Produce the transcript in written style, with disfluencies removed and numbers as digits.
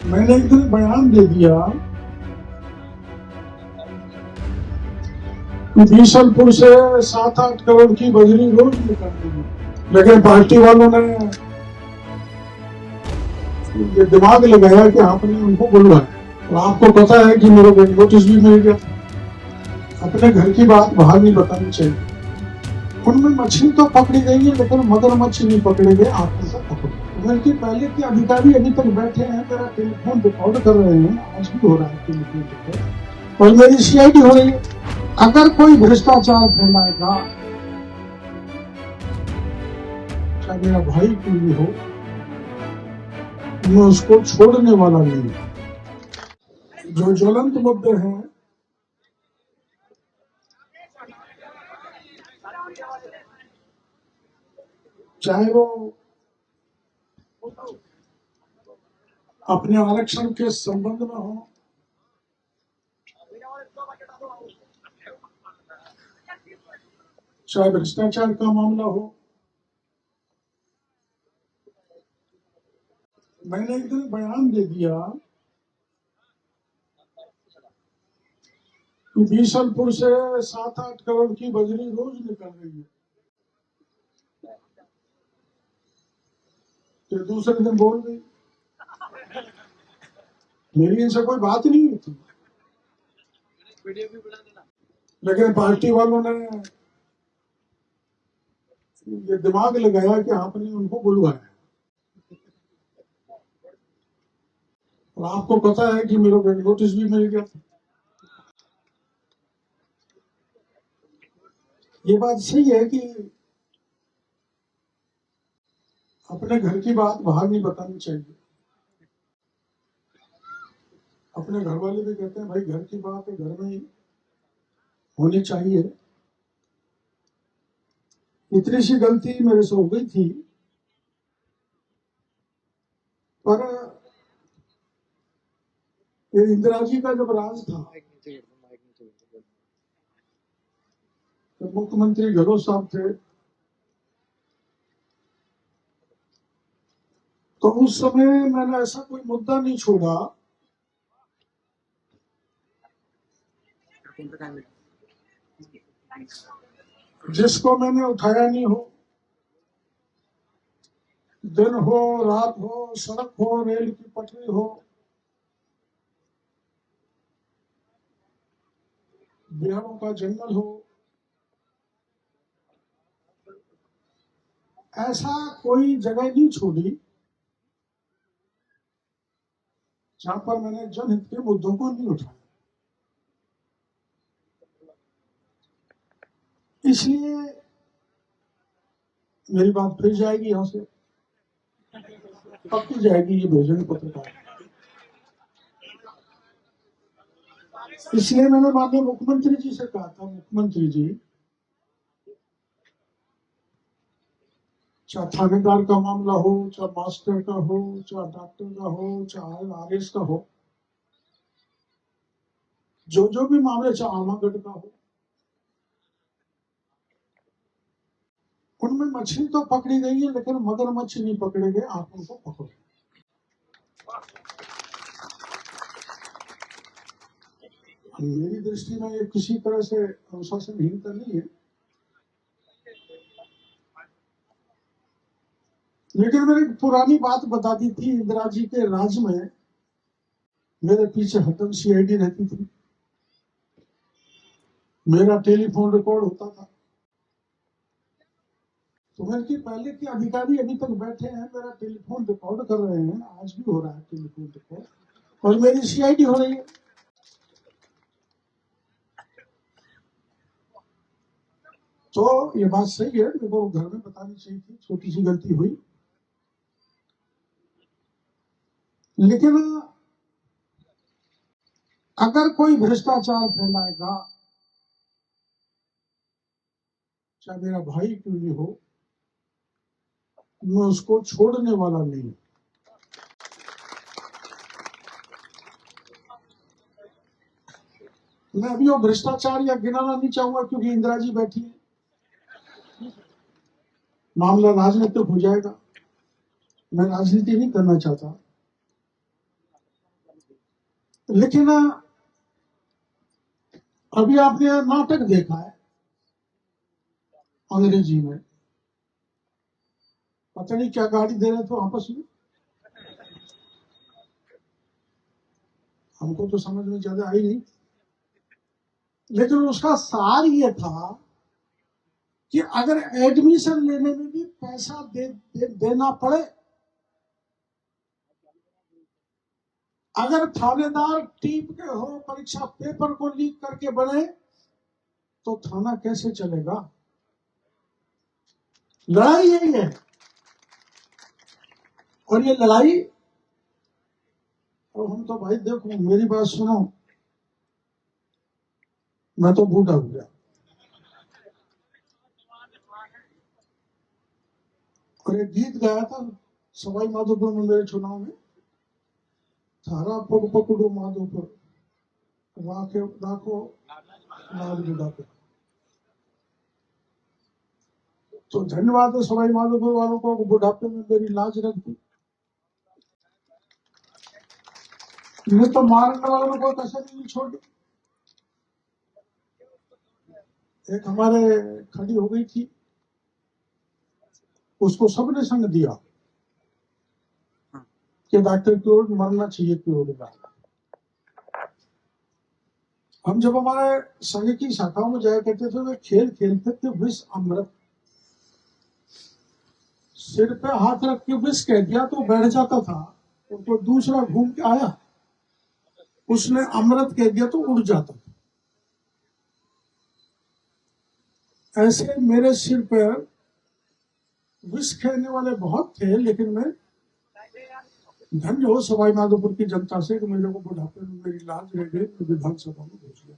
मैंने एक दिन बयान दे दिया कि बीसलपुर से 7-8 करोड़ की बजरी रोज निकल रही है, लेकिन पार्टी वालों ने ये दिमाग लगाया कि आपने उनको बुलवाया। और आपको पता है कि मेरे को नोटिस भी मिल गया। अपने घर की बात बाहर नहीं बतानी चाहिए। उनमें मछली तो पकड़ी गई है, लेकिन मगरमच्छ नहीं पकड़े गए, आंखों से पकड़े। बल्कि पहले के अधिकारी अभी तक बैठे हैं, मेरा टेलीफोन रिकॉर्ड कर रहे हैं, आज भी हो रहा है टेलीफोन रिकॉर्ड, और मेरी सीआईडी हो रही है। अगर कोई भ्रष्टाचार फैलाएगा, चाहे मेरा भाई कोई भी हो, मैं उसको छोड़ने वाला नहीं। जो ज्वलंत मुद्दे हैं, चाहे वो अपने आरक्षण के संबंध में हो, चाहे भ्रष्टाचार का मामला हो। मैंने एक दिन बयान दे दिया कि बीसलपुर से 7-8 करोड़ की बजरी रोज निकल रही है। तो दूसरे दिन बोल गई, मेरी इनसे कोई बात नहीं हुई थी, लेकिन पार्टी वालों ने ये दिमाग लगाया कि आपने उनको बुलवाया। और आपको पता है कि मेरे को नोटिस भी मिल गया। ये बात सही है कि अपने घर की बात बाहर नहीं बतानी चाहिए। अपने घर वाले भी कहते हैं भाई घर की बात है घर में ही होनी चाहिए। इतनी सी गलती मेरे से हो गई थी, पर ये इंदिरा जी का जब राज था, जब मुख्यमंत्री गहलोत साहब थे, तो उस समय मैंने ऐसा कोई मुद्दा नहीं छोड़ा जिसको मैंने उठाया नहीं हो। दिन हो, रात हो, सड़क हो, रेल की पटरी हो, बिहारों का जंगल हो, ऐसा कोई जगह नहीं छोड़ी जहां पर मैंने जनहित के मुद्दों को नहीं उठाया। इसलिए मेरी बात फिर जाएगी यहां से, पक्की जाएगी, ये भेजेंगे पत्रकार। इसलिए मैंने माननीय मुख्यमंत्री जी से कहा था, मुख्यमंत्री जी, चाहे थानेदार का मामला हो, चाहे मास्टर का हो, चाहे डॉक्टर का हो, चाहे आरएस का हो, जो भी मामले, चाहे आमागढ़ का हो, उनमें मछली तो पकड़ी गई है, लेकिन मगरमच्छ नहीं पकड़े गए, आप उनको पकड़ो। मेरी दृष्टि में ये किसी तरह से अनुशासनहीनता नहीं है, लेकिन मैंने एक पुरानी बात बता दी थी। इंदिरा जी के राज में मेरे पीछे हरदम सीआईडी रहती थी, मेरा टेलीफोन रिकॉर्ड होता था। तो मैंने पहले के अधिकारी अभी तक बैठे हैं, मेरा टेलीफोन रिकॉर्ड कर रहे हैं, आज भी हो रहा है टेलीफोन रिकॉर्ड, और मेरी सीआईडी हो रही है। तो ये बात सही है, मेरे को घर में बतानी चाहिए थी, छोटी सी गलती हुई। लेकिन अगर कोई भ्रष्टाचार फैलाएगा, चाहे मेरा भाई क्यों नहीं हो, मैं उसको छोड़ने वाला नहीं। मैं अभी वो भ्रष्टाचार या गिनाना नहीं चाहूंगा, क्योंकि इंदिरा जी बैठी है, मामला राजनीतिक हो जाएगा। मैं राजनीति नहीं करना चाहता। लेकिन अभी आपने नाटक देखा है अंग्रेजी में, पता नहीं क्या गाड़ी दे रहे थे आपस में, हमको तो समझ में ज्यादा आई नहीं, लेकिन उसका सार ये था कि अगर एडमिशन लेने में भी पैसा देना पड़े, अगर थानेदार टीम के हो, परीक्षा पेपर को लीक करके बने, तो थाना कैसे चलेगा? लड़ाई यही है। और ये लड़ाई, और हम तो भाई देखो, मेरी बात सुनो, मैं तो बूढ़ा हो गया, और एक गीत गाया था सवाई माधोपुर में मेरे चुनाव में, थारा पग पकड़ो माधोपुर, राखे राखो लाल बुढ़ापे। तो धन्यवाद है सवाई माधोपुर वालों को, बुढ़ापे में मेरी लाज रख दी, नहीं तो मारने वालों को कसर नहीं छोड़ी। एक हमारे खड़ी हो गई थी, उसको सबने संग दिया कि डॉक्टर की ओर मरना चाहिए की ओर। हम जब हमारे संघ की शाखाओं में जाया करते थे, वे खेल खेलते थे विष अमृत, सिर पे हाथ रख के विष कह दिया तो बैठ जाता था, तो दूसरा घूम के आया, उसने अमृत कह दिया तो उड़ जाता था। ऐसे मेरे सिर पर विष खेलने वाले बहुत थे, लेकिन मैं धन्य हो सवाई माधोपुर की जनता से कि मेरे को बुढ़ापे में मेरी लाज रह गई, विधानसभा में घुस गया।